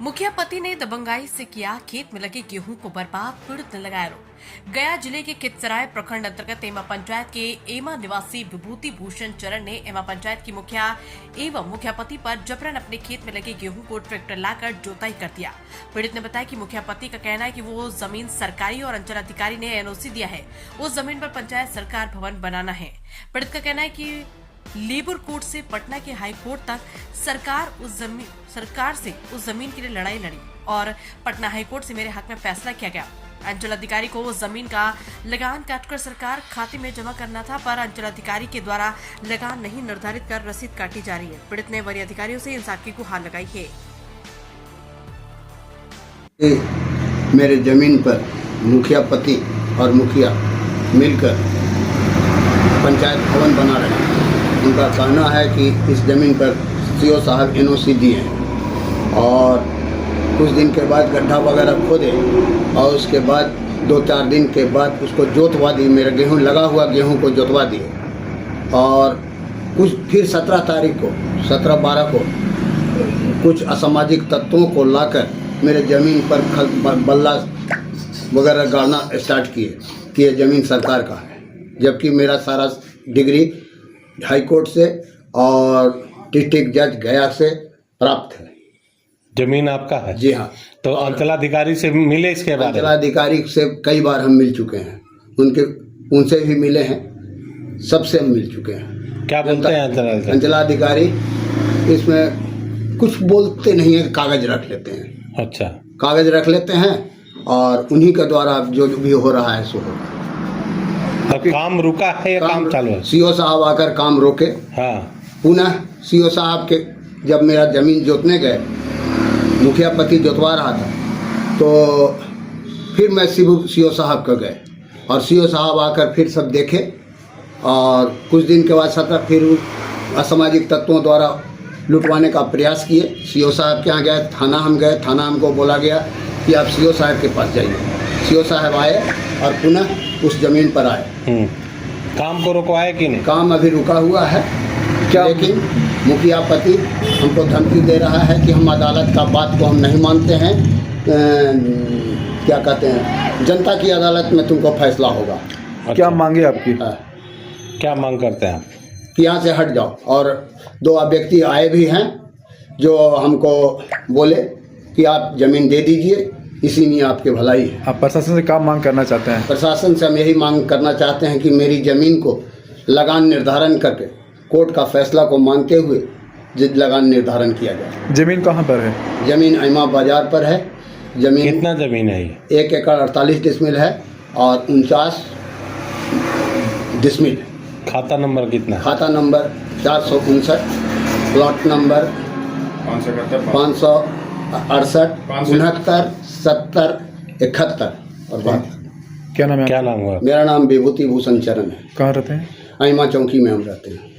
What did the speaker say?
मुखिया पति ने दबंगाई से किया खेत में लगे गेहूं को बर्बाद, पीड़ित ने लगाया आरोप। गया जिले के कितसराय प्रखंड अंतर्गत एमा पंचायत के एमा निवासी विभूति भूषण चरण ने एमा पंचायत की मुखिया एवं मुखिया पति पर जबरन अपने खेत में लगे गेहूं को ट्रैक्टर लाकर जोताई कर दिया। पीड़ित ने बताया कि मुखिया पति का कहना है कि वो जमीन सरकारी और अंचल अधिकारी ने एनओसी दिया है, उस जमीन पर पंचायत सरकार भवन बनाना है। पीड़ित का कहना है कि लेबर कोर्ट से पटना के हाई कोर्ट तक सरकार से उस जमीन के लिए लड़ाई लड़ी और पटना हाई कोर्ट से मेरे हक में फैसला किया गया। अंचल अधिकारी को उस जमीन का लगान काटकर सरकार खाते में जमा करना था, पर अंचल अधिकारी के द्वारा लगान नहीं निर्धारित कर रसीद काटी जा रही है। पीड़ित ने वरीय अधिकारियों से इंसाफ की गुहार लगाई है। मेरे जमीन पर मुखिया पति और मुखिया मिलकर पंचायत भवन बना रहे हैं। उनका कहना है कि इस ज़मीन पर सीओ साहब एनओसी दिए हैं और कुछ दिन के बाद गड्ढा वगैरह खोदे और उसके बाद 2-4 दिन के बाद उसको जोतवा दी। मेरा गेहूं लगा हुआ गेहूं को जोतवा दिए और कुछ फिर 17-12 को कुछ असामाजिक तत्वों को लाकर मेरे ज़मीन पर बल्ला वगैरह गाड़ना स्टार्ट किए कि ये ज़मीन सरकार का है, जबकि मेरा सारा डिग्री हाई कोर्ट से और डिस्ट्रिक्ट जज गया से प्राप्त है। जमीन आपका है? जी हाँ। तो अंचलाधिकारी से मिले इसके बाद? अंचलाधिकारी से कई बार हम मिल चुके हैं, उनसे भी मिले हैं, सबसे हम मिल चुके हैं। क्या बोलते हैं अंचलाधिकारी? इसमें कुछ बोलते नहीं है, कागज रख लेते हैं। अच्छा, कागज रख लेते हैं और उन्हीं के द्वारा जो भी हो रहा है सो हो रहा है। तो काम रुका है या काम चालू है? सीओ साहब आकर काम रोके। हाँ। पुनः सीओ साहब के जब मेरा ज़मीन जोतने गए, मुखिया पति जोतवा रहा था, तो फिर मैं सीओ साहब का गए और सीओ साहब आकर फिर सब देखे और कुछ दिन के बाद फिर असामाजिक तत्वों द्वारा लुटवाने का प्रयास किए। सीओ साहब के यहाँ गए, थाना हम गए, थाना हमको बोला गया कि आप सीओ साहब के पास जाइए। सीओ साहब आए और पुनः उस ज़मीन पर आए। काम को रुकवाए कि नहीं? काम अभी रुका हुआ है क्या? लेकिन मुखिया पति हमको धमकी दे रहा है कि हम अदालत का बात को हम नहीं मानते हैं, क्या कहते हैं, जनता की अदालत में तुमको फैसला होगा। अच्छा। क्या मांगे आपकी? क्या मांग करते हैं आप? कि यहाँ से हट जाओ। और 2 व्यक्ति आए भी हैं जो हमको बोले कि आप ज़मीन दे दीजिए, इसी में आपकी भलाई है। आप प्रशासन से क्या मांग करना चाहते हैं? प्रशासन से हम यही मांग करना चाहते हैं कि मेरी ज़मीन को लगान निर्धारण करके कोर्ट का फैसला को मानते हुए लगान निर्धारण किया जाए। ज़मीन कहाँ पर है? ज़मीन एमा बाजार पर है। ज़मीन कितना ज़मीन है ये? 1 एकड़ 48 डिसमिल है और 49 डिसमिल। खाता नंबर कितना? खाता नंबर 459, प्लॉट नंबर 568, 69, 70, 71 और 72। क्या नाम है? क्या नाम हुआ? मेरा नाम विभूति भूषण चरण है। कहाँ रहते हैं? एमा चौकी में हम रहते हैं।